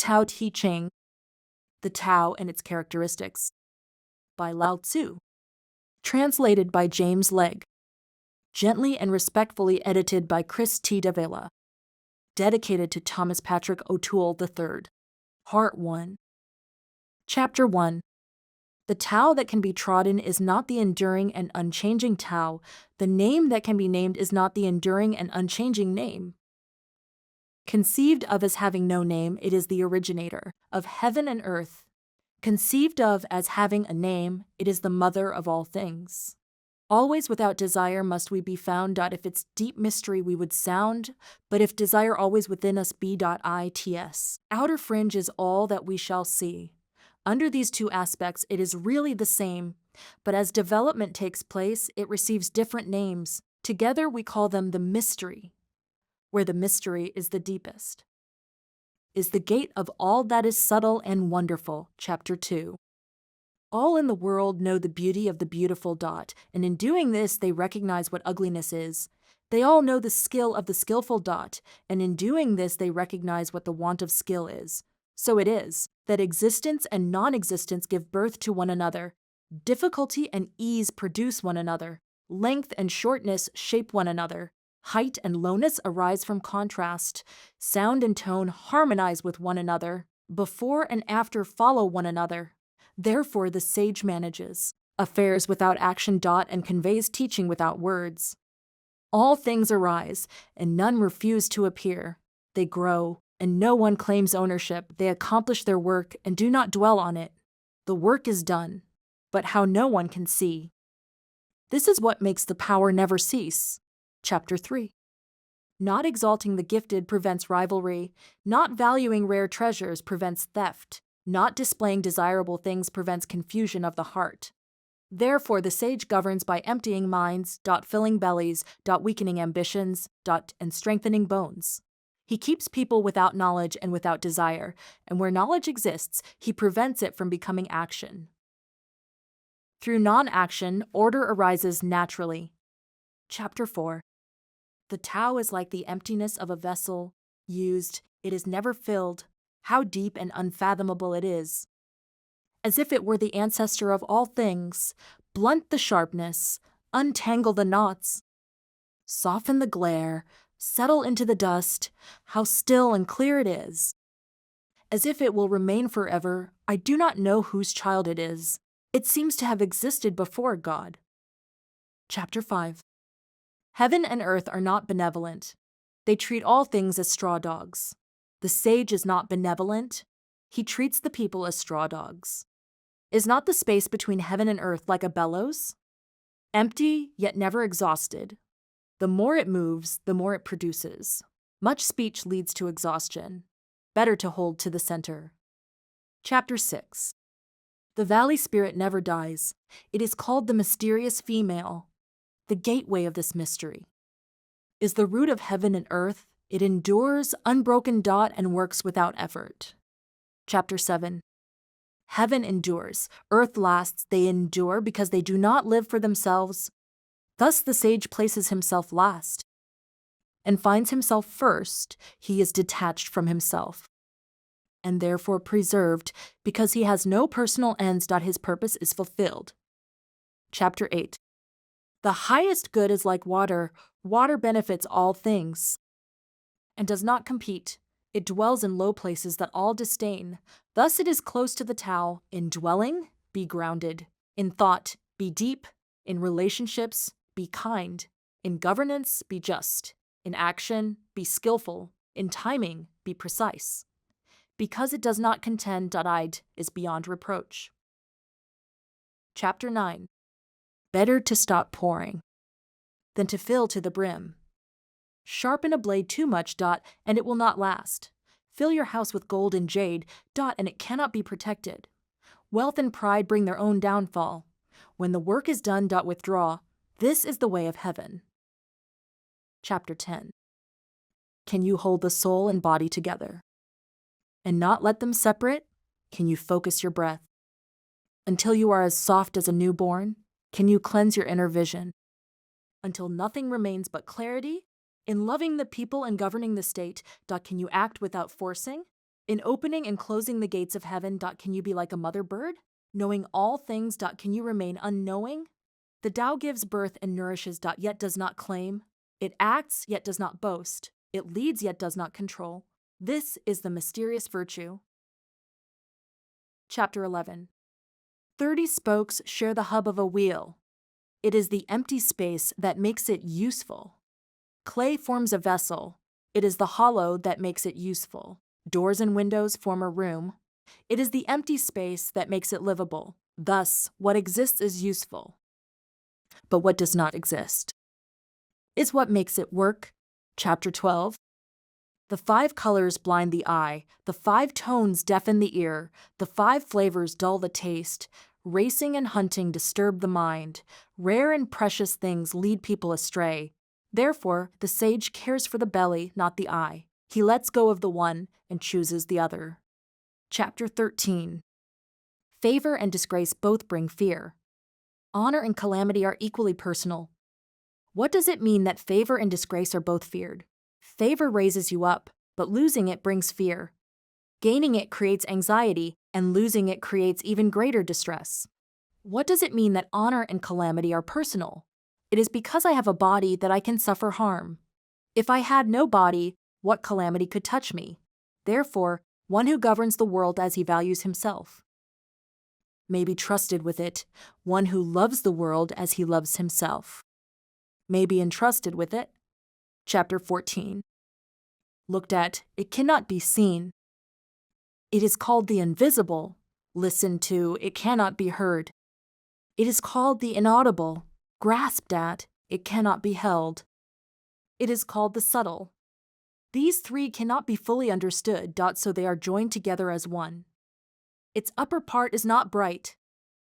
Tao Te Ching, The Tao and Its Characteristics, by Lao Tzu. Translated by James Legg. Gently and respectfully edited by Chris T. Davila. Dedicated to Thomas Patrick O'Toole III. Part 1. Chapter 1. The Tao that can be trodden is not the enduring and unchanging Tao. The name that can be named is not the enduring and unchanging name. Conceived of as having no name, it is the originator of heaven and earth. Conceived of as having a name, it is the mother of all things. Always without desire must we be found. If its deep mystery we would sound, but if desire always within us be. Its outer fringe is all that we shall see. Under these two aspects, it is really the same, but as development takes place, it receives different names. Together we call them the mystery, where the mystery is the deepest. Is the gate of all that is subtle and wonderful. Chapter 2. All in the world know the beauty of the beautiful. And in doing this, they recognize what ugliness is. They all know the skill of the skillful. And in doing this, they recognize what the want of skill is. So it is that existence and non-existence give birth to one another. Difficulty and ease produce one another. Length and shortness shape one another. Height and lowness arise from contrast. Sound and tone harmonize with one another. Before and after follow one another. Therefore the sage manages affairs without action. And conveys teaching without words. All things arise, and none refuse to appear. They grow, and no one claims ownership. They accomplish their work and do not dwell on it. The work is done, but how no one can see. This is what makes the power never cease. Chapter 3. Not exalting the gifted prevents rivalry. Not valuing rare treasures prevents theft. Not displaying desirable things prevents confusion of the heart. Therefore the sage governs by emptying minds. Filling bellies. Weakening ambitions. And strengthening bones. He keeps people without knowledge and without desire, and where knowledge exists, he prevents it from becoming action. Through non-action, order arises naturally. Chapter 4. The Tao is like the emptiness of a vessel. Used, it is never filled. How deep and unfathomable it is. As if it were the ancestor of all things, blunt the sharpness, untangle the knots, soften the glare, settle into the dust. How still and clear it is. As if it will remain forever. I do not know whose child it is. It seems to have existed before God. Chapter 5. Heaven and earth are not benevolent. They treat all things as straw dogs. The sage is not benevolent. He treats the people as straw dogs. Is not the space between heaven and earth like a bellows? Empty, yet never exhausted. The more it moves, the more it produces. Much speech leads to exhaustion. Better to hold to the center. Chapter 6. The valley spirit never dies. It is called the mysterious female. The gateway of this mystery is the root of heaven and earth. It endures, unbroken. And works without effort. Chapter 7. Heaven endures, earth lasts. They endure because they do not live for themselves. Thus the sage places himself last and finds himself first. He is detached from himself and therefore preserved because he has no personal ends. His purpose is fulfilled. Chapter 8. The highest good is like water. Water benefits all things and does not compete. It dwells in low places that all disdain. Thus it is close to the Tao. In dwelling, be grounded. In thought, be deep. In relationships, be kind. In governance, be just. In action, be skillful. In timing, be precise. Because it does not contend. Id is beyond reproach. Chapter 9. Better to stop pouring than to fill to the brim. Sharpen a blade too much. And it will not last. Fill your house with gold and jade. And it cannot be protected. Wealth and pride bring their own downfall. When the work is done. Withdraw. This is the way of heaven. Chapter 10. Can you hold the soul and body together and not let them separate? Can you focus your breath until you are as soft as a newborn? Can you cleanse your inner vision until nothing remains but clarity? In loving the people and governing the state. Can you act without forcing? In opening and closing the gates of heaven, can you be like a mother bird? Knowing all things, can you remain unknowing? The Tao gives birth and nourishes, yet does not claim. It acts, yet does not boast. It leads, yet does not control. This is the mysterious virtue. Chapter 11. 30 spokes share the hub of a wheel. It is the empty space that makes it useful. Clay forms a vessel. It is the hollow that makes it useful. Doors and windows form a room. It is the empty space that makes it livable. Thus, what exists is useful. But what does not exist is what makes it work. Chapter 12. The 5 colors blind the eye, the 5 tones deafen the ear, the 5 flavors dull the taste. Racing and hunting disturb the mind. Rare and precious things lead people astray. Therefore, the sage cares for the belly, not the eye. He lets go of the one and chooses the other. Chapter 13. Favor and disgrace both bring fear. Honor and calamity are equally personal. What does it mean that favor and disgrace are both feared? Favor raises you up, but losing it brings fear. Gaining it creates anxiety, and losing it creates even greater distress. What does it mean that honor and calamity are personal? It is because I have a body that I can suffer harm. If I had no body, what calamity could touch me? Therefore, one who governs the world as he values himself may be trusted with it. One who loves the world as he loves himself may be entrusted with it. Chapter 14. Looked at, it cannot be seen. It is called the invisible. Listened to, it cannot be heard. It is called the inaudible. Grasped at, it cannot be held. It is called the subtle. These 3 cannot be fully understood, so they are joined together as one. Its upper part is not bright.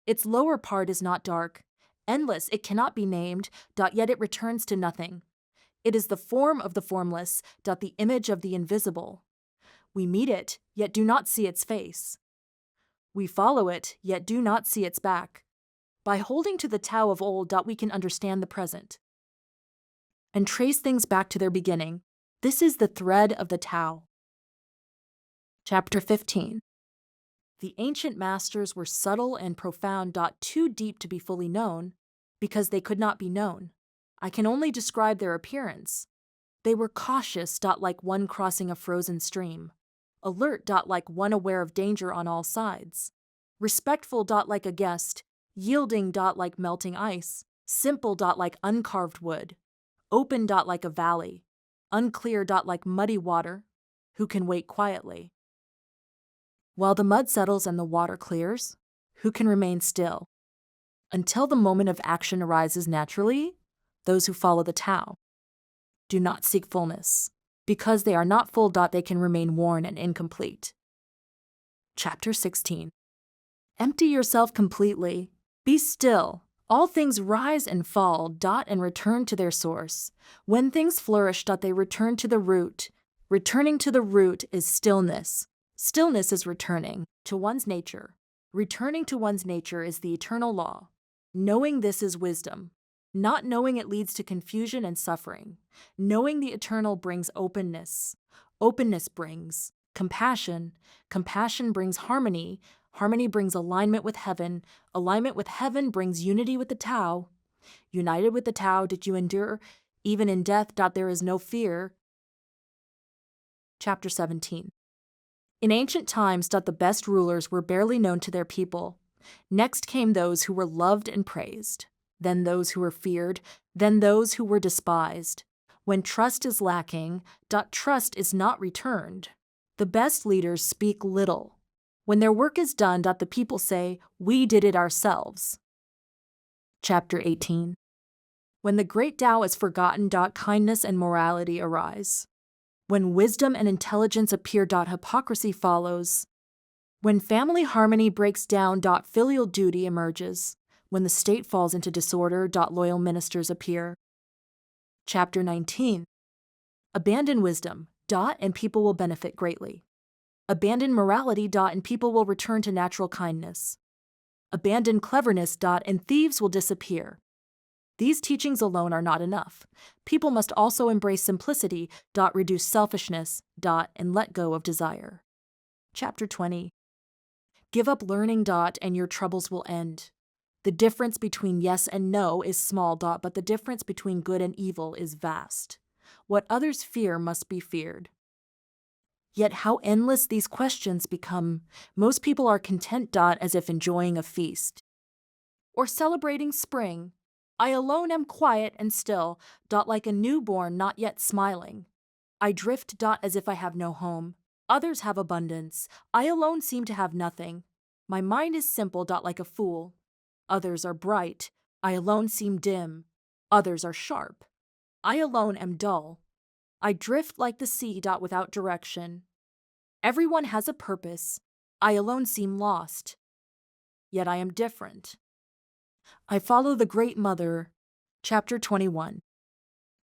Its lower part is not dark. Endless, it cannot be named, yet it returns to nothing. It is the form of the formless, the image of the invisible. We meet it, yet do not see its face. We follow it, yet do not see its back. By holding to the Tao of old, we can understand the present and trace things back to their beginning. This is the thread of the Tao. Chapter 15. The ancient masters were subtle and profound, too deep to be fully known, because they could not be known. I can only describe their appearance. They were cautious, like one crossing a frozen stream. Alert, like one aware of danger on all sides. Respectful, like a guest. Yielding, like melting ice. Simple, like uncarved wood. Open, like a valley. Unclear, like muddy water. Who can wait quietly while the mud settles and the water clears? Who can remain still until the moment of action arises naturally? Those who follow the Tao do not seek fullness. Because they are not full, they can remain worn and incomplete. Chapter 16. Empty yourself completely. Be still. All things rise and fall, and return to their source. When things flourish, they return to the root. Returning to the root is stillness. Stillness is returning to one's nature. Returning to one's nature is the eternal law. Knowing this is wisdom. Not knowing it leads to confusion and suffering. Knowing the eternal brings openness. Openness brings compassion. Compassion brings harmony. Harmony brings alignment with heaven. Alignment with heaven brings unity with the Tao. United with the Tao did you endure. Even in death, there is no fear. Chapter 17. In ancient times, the best rulers were barely known to their people. Next came those who were loved and praised. Then those who were feared. Then those who were despised. When trust is lacking, trust is not returned. The best leaders speak little. When their work is done, the people say, "We did it ourselves." Chapter 18. When the great Tao is forgotten, kindness and morality arise. When wisdom and intelligence appear, hypocrisy follows. When family harmony breaks down, filial duty emerges. When the state falls into disorder, loyal ministers appear. Chapter 19. Abandon wisdom, and people will benefit greatly. Abandon morality, and people will return to natural kindness. Abandon cleverness, and thieves will disappear. These teachings alone are not enough. People must also embrace simplicity, reduce selfishness, and let go of desire. Chapter 20. Give up learning. And your troubles will end. The difference between yes and no is small. But the difference between good and evil is vast. What others fear must be feared. Yet how endless these questions become. Most people are content. As if enjoying a feast. Or celebrating spring. I alone am quiet and still. Like a newborn not yet smiling. I drift. As if I have no home. Others have abundance. I alone seem to have nothing. My mind is simple. Like a fool. Others are bright. I alone seem dim. Others are sharp. I alone am dull. I drift like the sea. Without direction. Everyone has a purpose. I alone seem lost. Yet I am different. I follow the Great Mother. Chapter 21.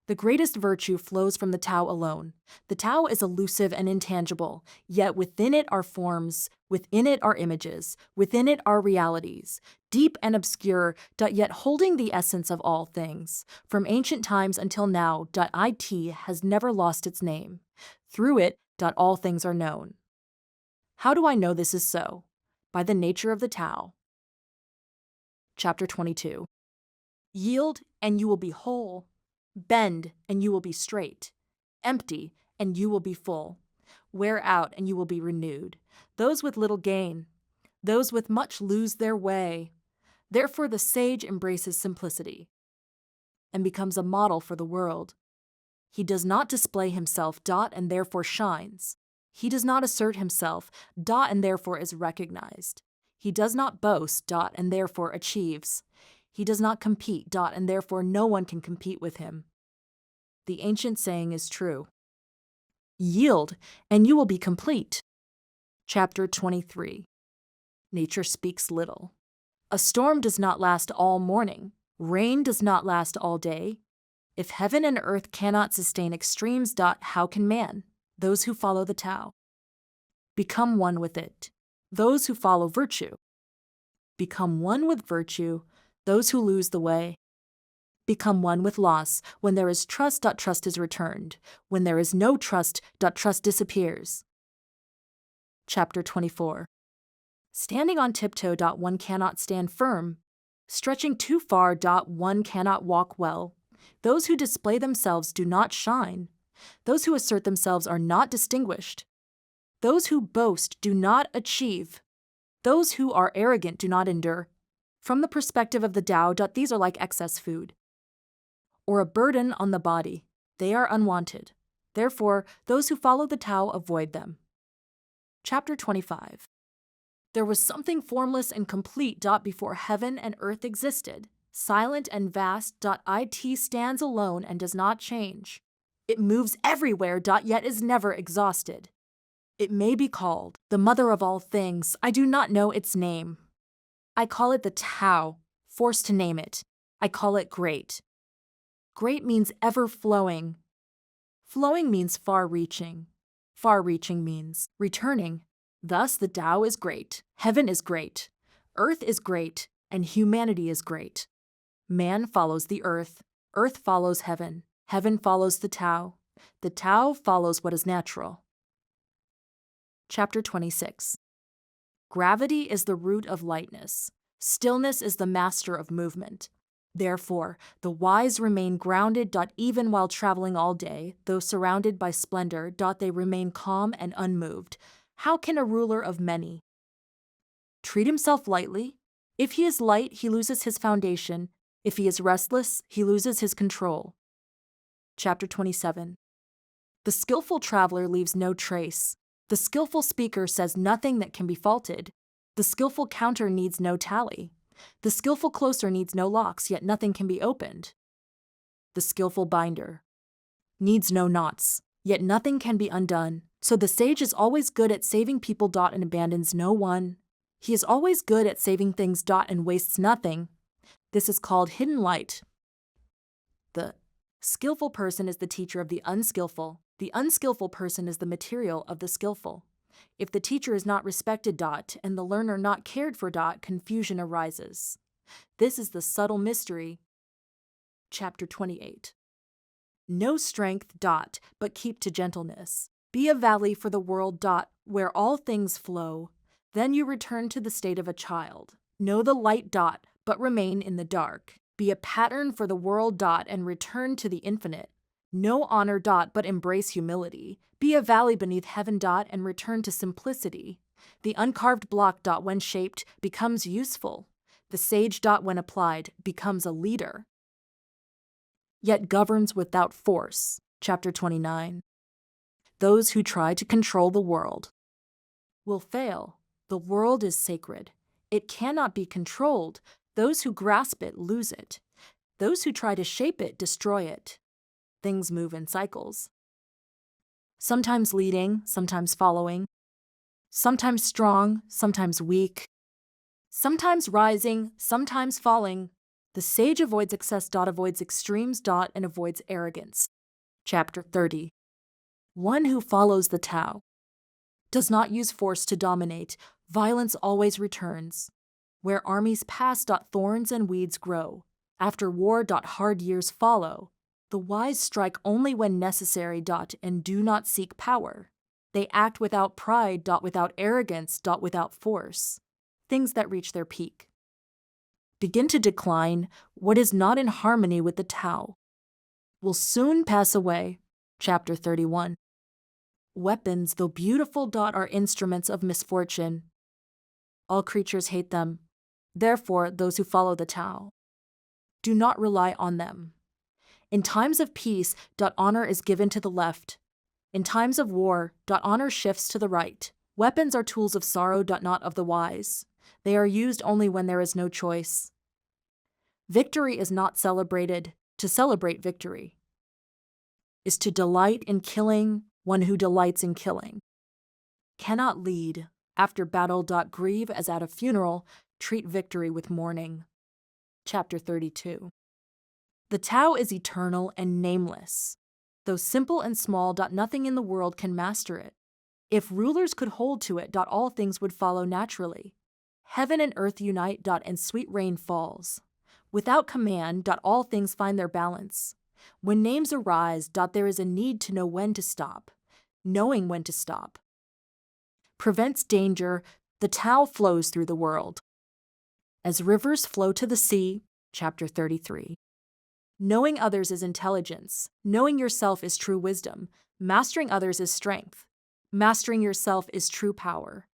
The greatest virtue flows from the Tao alone. The Tao is elusive and intangible, yet within it are forms, within it are images, within it are realities, deep and obscure, yet holding the essence of all things. From ancient times until now, it has never lost its name. Through it, all things are known. How do I know this is so? By the nature of the Tao. Chapter 22. Yield, and you will be whole. Bend, and you will be straight. Empty, and you will be full. Wear out, and you will be renewed. Those with little gain. Those with much lose their way. Therefore the sage embraces simplicity and becomes a model for the world. He does not display himself. And therefore shines. He does not assert himself. And therefore is recognized. He does not boast. And therefore achieves. He does not compete. And therefore no one can compete with him. The ancient saying is true. Yield, and you will be complete. Chapter 23. Nature speaks little. A storm does not last all morning. Rain does not last all day. If heaven and earth cannot sustain extremes. How can man? Those who follow the Tao. Become one with it. Those who follow virtue. Become one with virtue. Those who lose the way. Become one with loss. When there is trust. Trust is returned. When there is no trust. Trust disappears. Chapter 24. Standing on tiptoe. One cannot stand firm. Stretching too far. One cannot walk well. Those who display themselves do not shine. Those who assert themselves are not distinguished. Those who boast do not achieve. Those who are arrogant do not endure. From the perspective of the Tao. These are like excess food, or a burden on the body. They are unwanted. Therefore, those who follow the Tao avoid them. Chapter 25. There was something formless and complete. Before heaven and earth existed. Silent and vast. It stands alone and does not change. It moves everywhere. Yet is never exhausted. It may be called the mother of all things. I do not know its name. I call it the Tao, forced to name it. I call it great. Great means ever-flowing. Flowing means far-reaching. Far-reaching means returning. Thus the Tao is great, heaven is great, earth is great, and humanity is great. Man follows the earth follows heaven follows the Tao follows what is natural. Chapter 26. Gravity is the root of lightness. Stillness is the master of movement. Therefore, the wise remain grounded. Even while traveling all day, though surrounded by splendor. They remain calm and unmoved. How can a ruler of many treat himself lightly? If he is light, he loses his foundation. If he is restless, he loses his control. Chapter 27. The skillful traveler leaves no trace. The skillful speaker says nothing that can be faulted. The skillful counter needs no tally. The skillful closer needs no locks, yet nothing can be opened. The skillful binder needs no knots, yet nothing can be undone. So the sage is always good at saving people. And abandons no one. He is always good at saving things. And wastes nothing. This is called hidden light. The skillful person is the teacher of the unskillful. The unskillful person is the material of the skillful. If the teacher is not respected. And the learner not cared for. Confusion arises. This is the subtle mystery. Chapter 28. No strength. But keep to gentleness. Be a valley for the world. Where all things flow. Then you return to the state of a child. Know the light. But remain in the dark. Be a pattern for the world. And return to the infinite. No honor. But embrace humility. Be a valley beneath heaven. And return to simplicity. The uncarved block. When shaped, becomes useful. The sage. When applied, becomes a leader. Yet governs without force. Chapter 29. Those who try to control the world will fail. The world is sacred. It cannot be controlled. Those who grasp it lose it. Those who try to shape it destroy it. Things move in cycles. Sometimes leading, sometimes following. Sometimes strong, sometimes weak. Sometimes rising, sometimes falling. The sage avoids excess. Avoids extremes. And avoids arrogance. Chapter 30. One who follows the Tao does not use force to dominate. Violence always returns. Where armies pass. Thorns and weeds grow. After war. Hard years follow. The wise strike only when necessary. And do not seek power. They act without pride. Without arrogance. Without force. Things that reach their peak begin to decline. What is not in harmony with the Tao will soon pass away. Chapter 31. Weapons, though beautiful. Are instruments of misfortune. All creatures hate them. Therefore, those who follow the Tao do not rely on them. In times of peace. Honor is given to the left. In times of war. Honor shifts to the right. Weapons are tools of sorrow. Not of the wise. They are used only when there is no choice. Victory is not celebrated. To celebrate victory is to delight in killing. One who delights in killing cannot lead. After battle. Grieve as at a funeral. Treat victory with mourning. Chapter 32. The Tao is eternal and nameless. Though simple and small. Nothing in the world can master it. If rulers could hold to it. All things would follow naturally. Heaven and earth unite. And sweet rain falls. Without command. All things find their balance. When names arise. There is a need to know when to stop. Knowing when to stop prevents danger. The Tao flows through the world as rivers flow to the sea. Chapter 33. Knowing others is intelligence. Knowing yourself is true wisdom. Mastering others is strength. Mastering yourself is true power.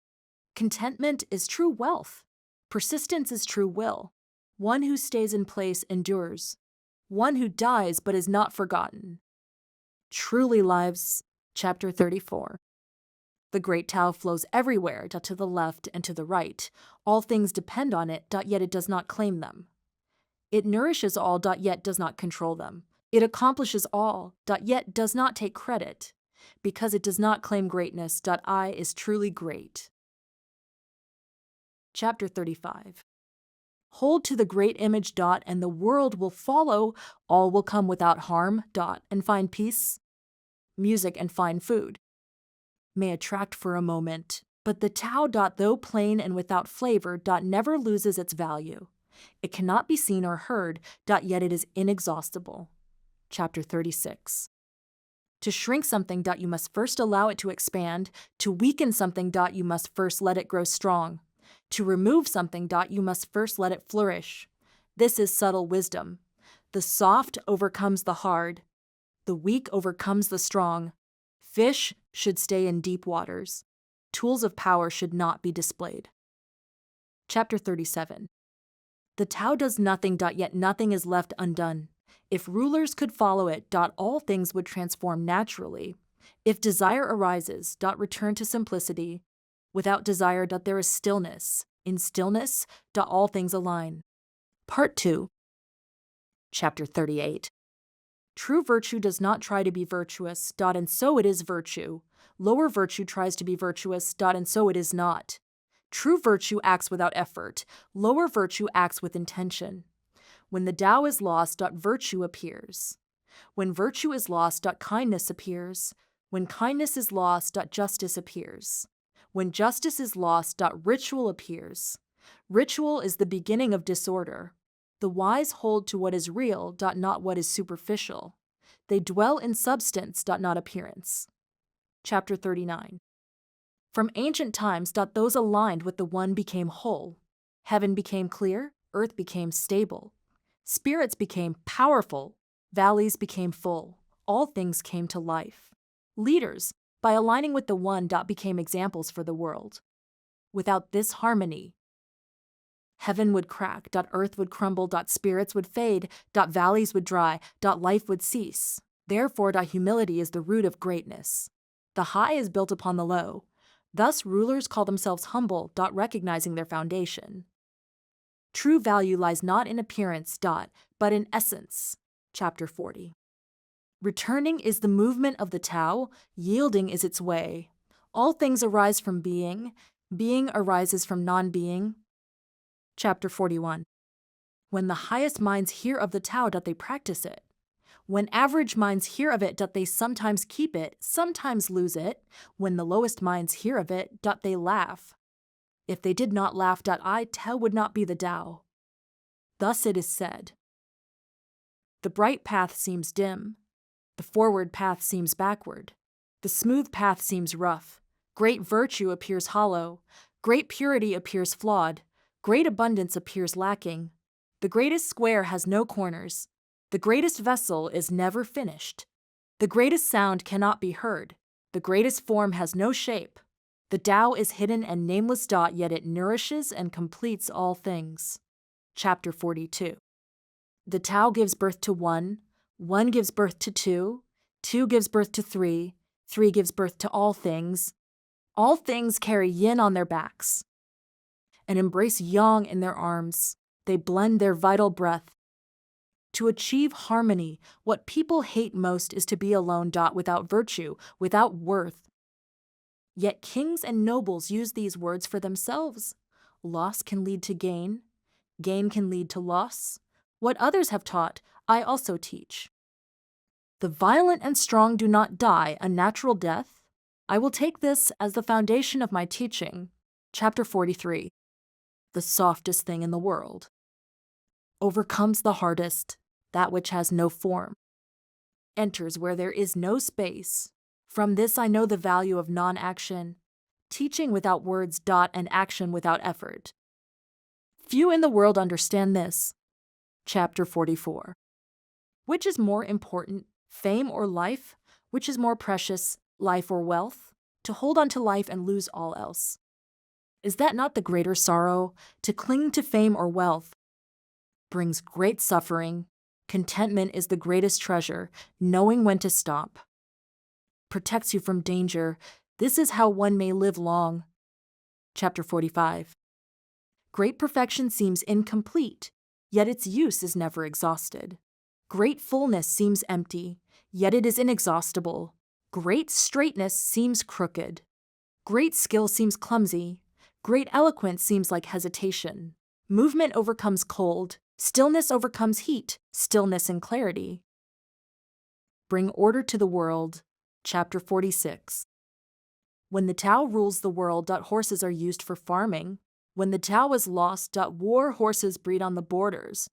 Contentment is true wealth. Persistence is true will. One who stays in place endures. One who dies but is not forgotten truly lives. Chapter 34. The great Tao flows everywhere. To the left and to the right. All things depend on it. Yet it does not claim them. It nourishes all. Yet does not control them. It accomplishes all. Yet does not take credit. Because it does not claim greatness. I is truly great. Chapter 35. Hold to the great image. And the world will follow. All will come without harm. And find peace. Music and fine food may attract for a moment, but the Tao. Though plain and without flavor. Never loses its value. It cannot be seen or heard. Yet it is inexhaustible. Chapter 36. To shrink something. You must first allow it to expand. To weaken something. You must first let it grow strong. To remove something. You must first let it flourish. This is subtle wisdom. The soft overcomes the hard. The weak overcomes the strong. Fish should stay in deep waters. Tools of power should not be displayed. Chapter 37. The Tao does nothing. Yet nothing is left undone. If rulers could follow it. All things would transform naturally. If desire arises. Return to simplicity. Without desire. There is stillness. In stillness. All things align. Part 2. Chapter 38. True virtue does not try to be virtuous. And so it is virtue. Lower virtue tries to be virtuous. And so it is not. True virtue acts without effort. Lower virtue acts with intention. When the Tao is lost. Virtue appears. When virtue is lost. Kindness appears. When kindness is lost. Justice appears. When justice is lost. Ritual appears. Ritual is the beginning of disorder. The wise hold to what is real. Not what is superficial. They dwell in substance. Not appearance. Chapter 39. From ancient times, those aligned with the One became whole. Heaven became clear, earth became stable. Spirits became powerful, valleys became full. All things came to life. Leaders, by aligning with the One, became examples for the world. Without this harmony, heaven would crack, earth would crumble, spirits would fade, valleys would dry, life would cease. Therefore, humility is the root of greatness. The high is built upon the low. Thus, rulers call themselves humble, recognizing their foundation. True value lies not in appearance, but in essence. Chapter 40. Returning is the movement of the Tao, yielding is its way. All things arise from being, being arises from non-being. Chapter 41. When the highest minds hear of the Tao, they practice it. When average minds hear of it, they sometimes keep it, sometimes lose it. When the lowest minds hear of it, they laugh. If they did not laugh, Tao would not be the Tao. Thus it is said. The bright path seems dim. The forward path seems backward. The smooth path seems rough. Great virtue appears hollow. Great purity appears flawed. Great abundance appears lacking. The greatest square has no corners. The greatest vessel is never finished. The greatest sound cannot be heard. The greatest form has no shape. The Tao is hidden and nameless, yet it nourishes and completes all things. Chapter 42. The Tao gives birth to one gives birth to two gives birth to three gives birth to all things. All things carry yin on their backs and embrace yang in their arms. They blend their vital breath. To achieve harmony, what people hate most is to be alone, without virtue, without worth. Yet kings and nobles use these words for themselves. Loss can lead to gain. Gain can lead to loss. What others have taught, I also teach. The violent and strong do not die a natural death. I will take this as the foundation of my teaching. Chapter 43. The softest thing in the world overcomes the hardest, that which has no form, enters where there is no space. From this I know the value of non-action, teaching without words, and action without effort. Few in the world understand this. Chapter 44. Which is more important, fame or life? Which is more precious, life or wealth? To hold on to life and lose all else. Is that not the greater sorrow? To cling to fame or wealth brings great suffering. Contentment is the greatest treasure, knowing when to stop. Protects you from danger. This is how one may live long. Chapter 45. Great perfection seems incomplete, yet its use is never exhausted. Great fullness seems empty, yet it is inexhaustible. Great straightness seems crooked. Great skill seems clumsy. Great eloquence seems like hesitation. Movement overcomes cold. Stillness overcomes heat. Stillness and clarity. Bring order to the world. Chapter 46. When the Tao rules the world, horses are used for farming. When the Tao is lost, war horses breed on the borders.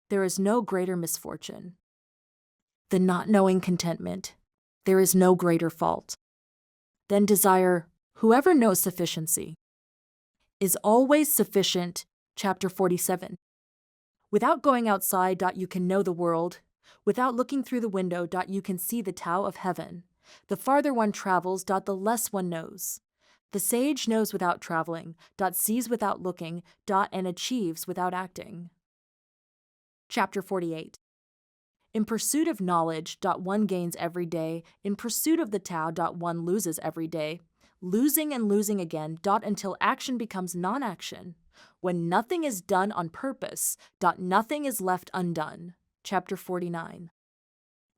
There is no greater misfortune than not knowing contentment. There is no greater fault than desire. Whoever knows sufficiency is always sufficient. Chapter 47. Without going outside, you can know the world. Without looking through the window, you can see the Tao of heaven. The farther one travels, the less one knows. The sage knows without traveling, sees without looking, and achieves without acting. Chapter 48. In pursuit of knowledge, one gains every day. In pursuit of the Tao, one loses every day. Losing and losing again, until action becomes non-action. When nothing is done on purpose, nothing is left undone. Chapter 49.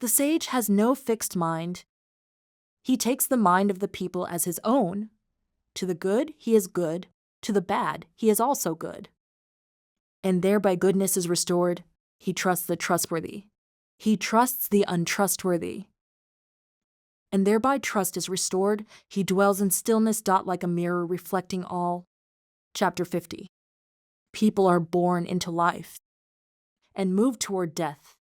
The sage has no fixed mind. He takes the mind of the people as his own. To the good, he is good. To the bad, he is also good. And thereby goodness is restored. He trusts the trustworthy. He trusts the untrustworthy. And thereby trust is restored. He dwells in stillness, like a mirror reflecting all. Chapter 50. People are born into life and move toward death.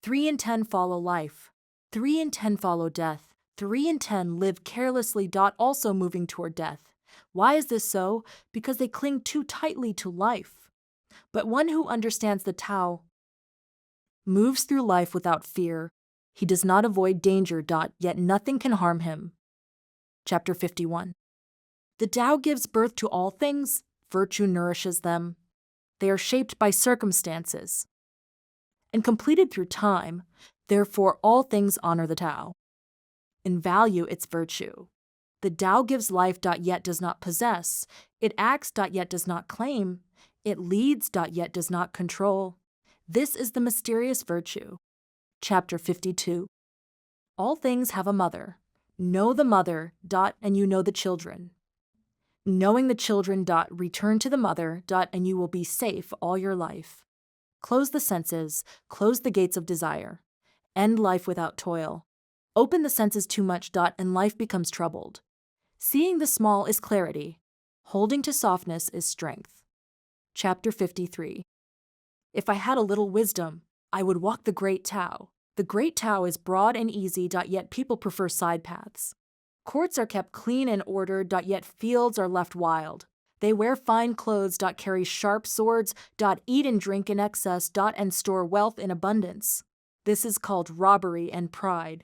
3 in 10 follow life. 3 in 10 follow death. 3 in 10 live carelessly. Also moving toward death. Why is this so? Because they cling too tightly to life. But one who understands the Tao moves through life without fear. He does not avoid danger. Yet nothing can harm him. Chapter 51. The Tao gives birth to all things. Virtue nourishes them. They are shaped by circumstances and completed through time. Therefore, all things honor the Tao and value its virtue. The Tao gives life. Yet does not possess. It acts. Yet does not claim. It leads. Yet does not control. This is the mysterious virtue. Chapter 52. All things have a mother. Know the mother. And you know the children. Knowing the children. Return to the mother. And you will be safe all your life. Close the senses. Close the gates of desire. End life without toil. Open the senses too much. And life becomes troubled. Seeing the small is clarity. Holding to softness is strength. Chapter 53. If I had a little wisdom, I would walk the great Tao. The great Tao is broad and easy. Yet people prefer side paths. Courts are kept clean and ordered. Yet fields are left wild. They wear fine clothes. Carry sharp swords. Eat and drink in excess. And store wealth in abundance. This is called robbery and pride.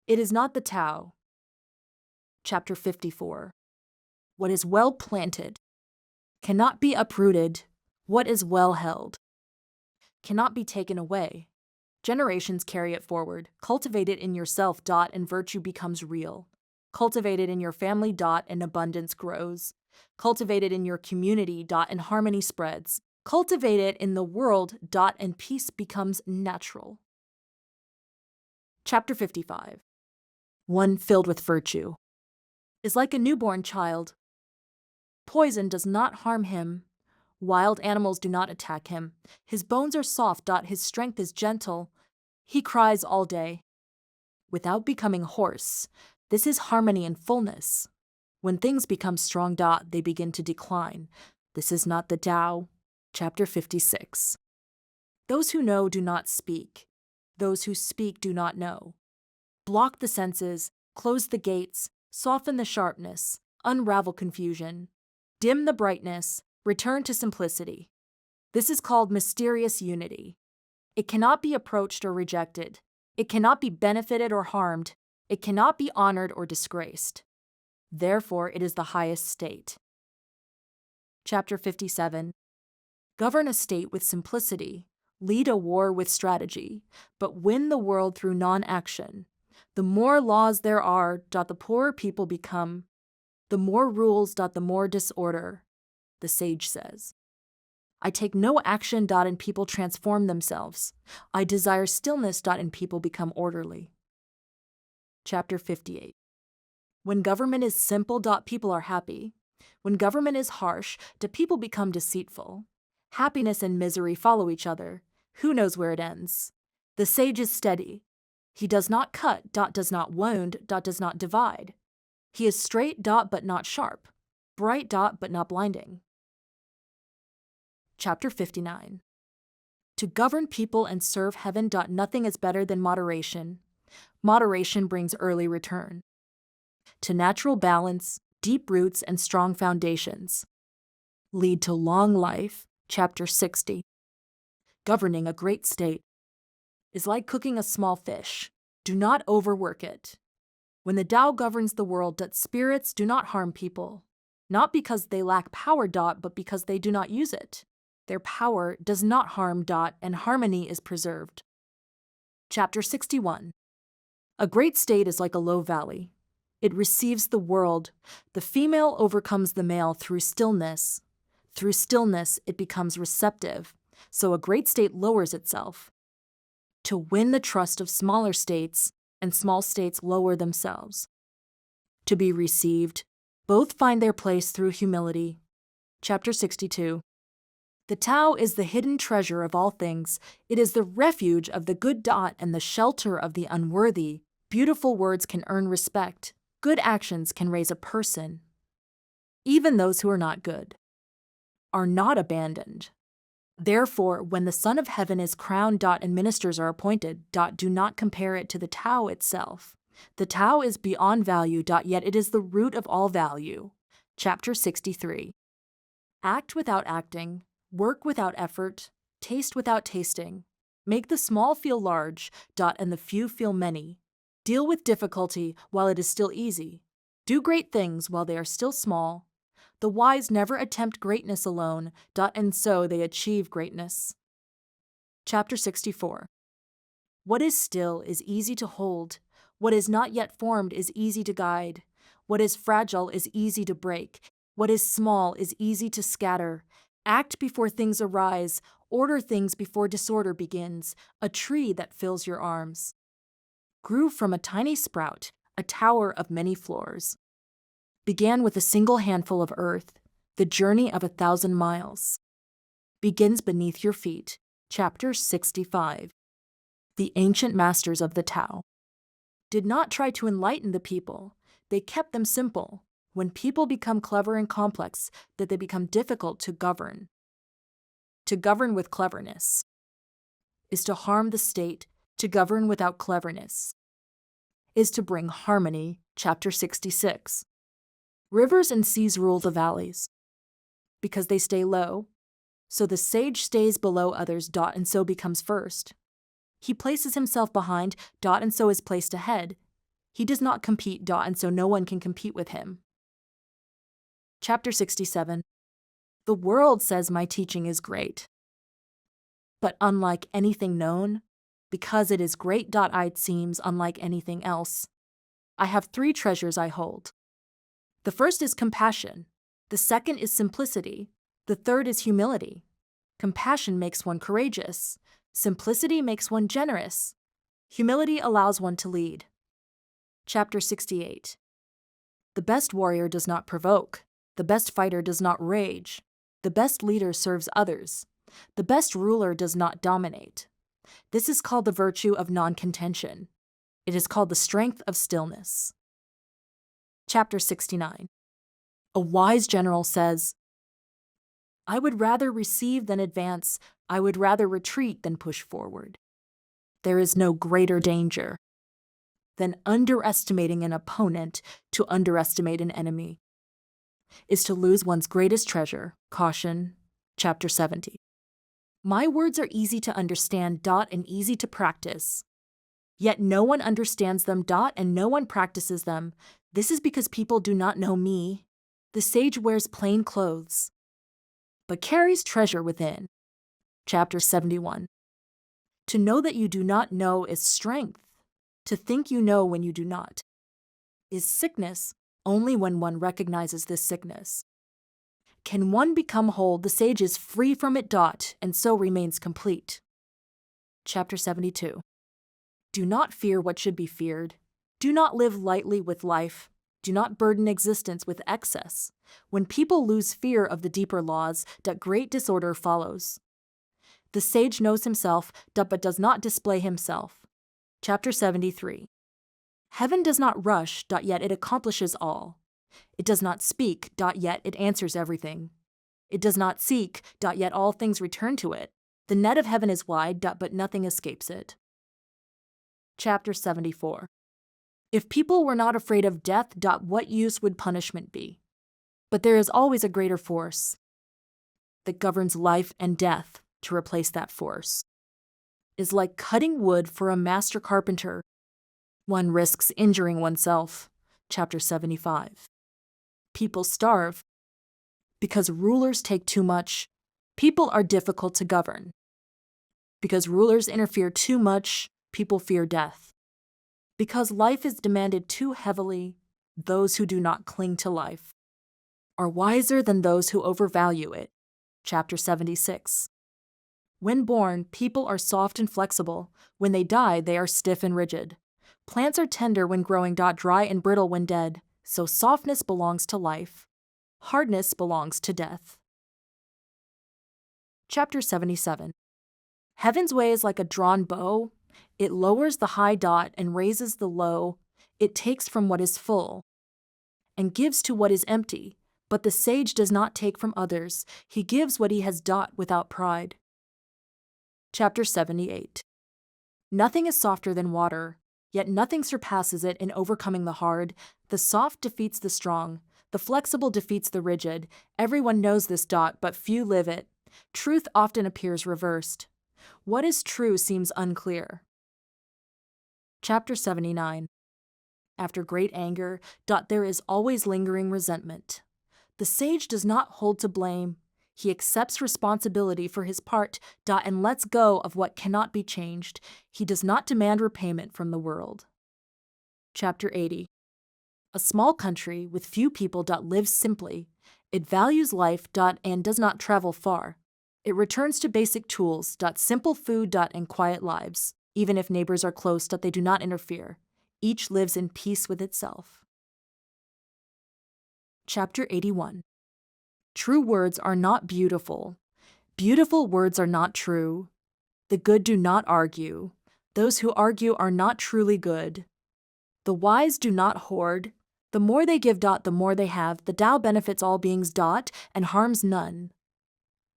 It is not the Tao. Chapter 54. What is well planted cannot be uprooted. What is well held cannot be taken away. Generations carry it forward. Cultivate it in yourself. And virtue becomes real. Cultivate it in your family. And abundance grows. Cultivate it in your community. And harmony spreads. Cultivate it in the world. And peace becomes natural. Chapter 55. One filled with virtue is like a newborn child. Poison does not harm him. Wild animals do not attack him. His bones are soft. His strength is gentle. He cries all day without becoming hoarse. This is harmony and fullness. When things become strong. They begin to decline. This is not the Tao. Chapter 56. Those who know do not speak. Those who speak do not know. Block the senses. Close the gates. Soften the sharpness. Unravel confusion. Dim the brightness. Return to simplicity. This is called mysterious unity. It cannot be approached or rejected. It cannot be benefited or harmed. It cannot be honored or disgraced. Therefore, it is the highest state. Chapter 57. Govern a state with simplicity. Lead a war with strategy, but win the world through non-action. The more laws there are. The poorer people become. The more rules. The more disorder. The sage says. I take no action. And people transform themselves. I desire stillness. And people become orderly. Chapter 58. When government is simple. People are happy. When government is harsh. People become deceitful. Happiness and misery follow each other. Who knows where it ends? The sage is steady. He does not cut. Does not wound. Does not divide. He is straight. But not sharp. Bright. But not blinding. Chapter 59. To govern people and serve heaven. Nothing is better than moderation. Moderation brings early return to natural balance, deep roots, and strong foundations. Lead to long life. Chapter 60. Governing a great state is like cooking a small fish. Do not overwork it. When the Tao governs the world. Spirits do not harm people, not because they lack power. But because they do not use it. Their power does not harm. And harmony is preserved. Chapter 61. A great state is like a low valley. It receives the world. The female overcomes the male through stillness. Through stillness, it becomes receptive. So a great state lowers itself to win the trust of smaller states, and small states lower themselves. To be received, both find their place through humility. Chapter 62. The Tao is the hidden treasure of all things. It is the refuge of the good. And the shelter of the unworthy. Beautiful words can earn respect. Good actions can raise a person. Even those who are not good are not abandoned. Therefore, when the Son of Heaven is crowned. And ministers are appointed. Do not compare it to the Tao itself. The Tao is beyond value, yet it is the root of all value. Chapter 63. Act without acting, work without effort, taste without tasting. Make the small feel large, and the few feel many. Deal with difficulty while it is still easy. Do great things while they are still small. The wise never attempt greatness alone, and so they achieve greatness. Chapter 64. What is still is easy to hold. What is not yet formed is easy to guide. What is fragile is easy to break. What is small is easy to scatter. Act before things arise. Order things before disorder begins. A tree that fills your arms grew from a tiny sprout, a tower of many floors. Began with a single handful of earth. The journey of 1,000 miles begins beneath your feet. Chapter 65. The ancient masters of the Tao did not try to enlighten the people. They kept them simple. When people become clever and complex, that they become difficult to govern. To govern with cleverness is to harm the state. To govern without cleverness is to bring harmony. Chapter 66. Rivers and seas rule the valleys because they stay low. So the sage stays below others, and so becomes first. He places himself behind, and so is placed ahead. He does not compete, and so no one can compete with him. Chapter 67. The world says my teaching is great. But unlike anything known, because it is great, it seems unlike anything else. I have 3 treasures I hold. The first is compassion. The second is simplicity. The third is humility. Compassion makes one courageous. Simplicity makes one generous. Humility allows one to lead. Chapter 68. The best warrior does not provoke. The best fighter does not rage. The best leader serves others. The best ruler does not dominate. This is called the virtue of non-contention. It is called the strength of stillness. Chapter 69. A wise general says, I would rather receive than advance. I would rather retreat than push forward. There is no greater danger than underestimating an opponent. To underestimate an enemy is to lose one's greatest treasure. Caution. Chapter 70. My words are easy to understand, and easy to practice. Yet no one understands them, and no one practices them. This is because people do not know me. The sage wears plain clothes, but carries treasure within. Chapter 71. To know that you do not know is strength. To think you know when you do not is sickness, only when one recognizes this sickness. Can one become whole? The sage is free from it, and so remains complete. Chapter 72. Do not fear what should be feared. Do not live lightly with life. Do not burden existence with excess. When people lose fear of the deeper laws, great disorder follows. The sage knows himself, but does not display himself. Chapter 73. Heaven does not rush, yet it accomplishes all. It does not speak, yet it answers everything. It does not seek, yet all things return to it. The net of heaven is wide, but nothing escapes it. Chapter 74. If people were not afraid of death, what use would punishment be? But there is always a greater force that governs life and death. To replace that force is like cutting wood for a master carpenter. One risks injuring oneself. Chapter 75. People starve because rulers take too much. People are difficult to govern because rulers interfere too much. People fear death because life is demanded too heavily. Those who do not cling to life are wiser than those who overvalue it. Chapter 76. When born, people are soft and flexible. When they die, they are stiff and rigid. Plants are tender when growing, dry and brittle when dead. So softness belongs to life. Hardness belongs to death. Chapter 77. Heaven's way is like a drawn bow. It lowers the high, and raises the low. It takes from what is full and gives to what is empty. But the sage does not take from others. He gives what he has, without pride. Chapter 78. Nothing is softer than water. Yet nothing surpasses it in overcoming the hard. The soft defeats the strong. The flexible defeats the rigid. Everyone knows this. But few live it. Truth often appears reversed. What is true seems unclear. Chapter 79. After great anger, there is always lingering resentment. The sage does not hold to blame. He accepts responsibility for his part, and lets go of what cannot be changed. He does not demand repayment from the world. Chapter 80. A small country with few people lives simply. It values life and does not travel far. It returns to basic tools simple food and quiet lives. Even if neighbors are close they do not interfere. Each lives in peace with itself. Chapter 81. True words are not beautiful. Beautiful words are not true. The good do not argue. Those who argue are not truly good. The wise do not hoard. The more they give the more they have. The Tao benefits all beings and harms none.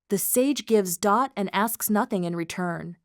The sage gives and asks nothing in return.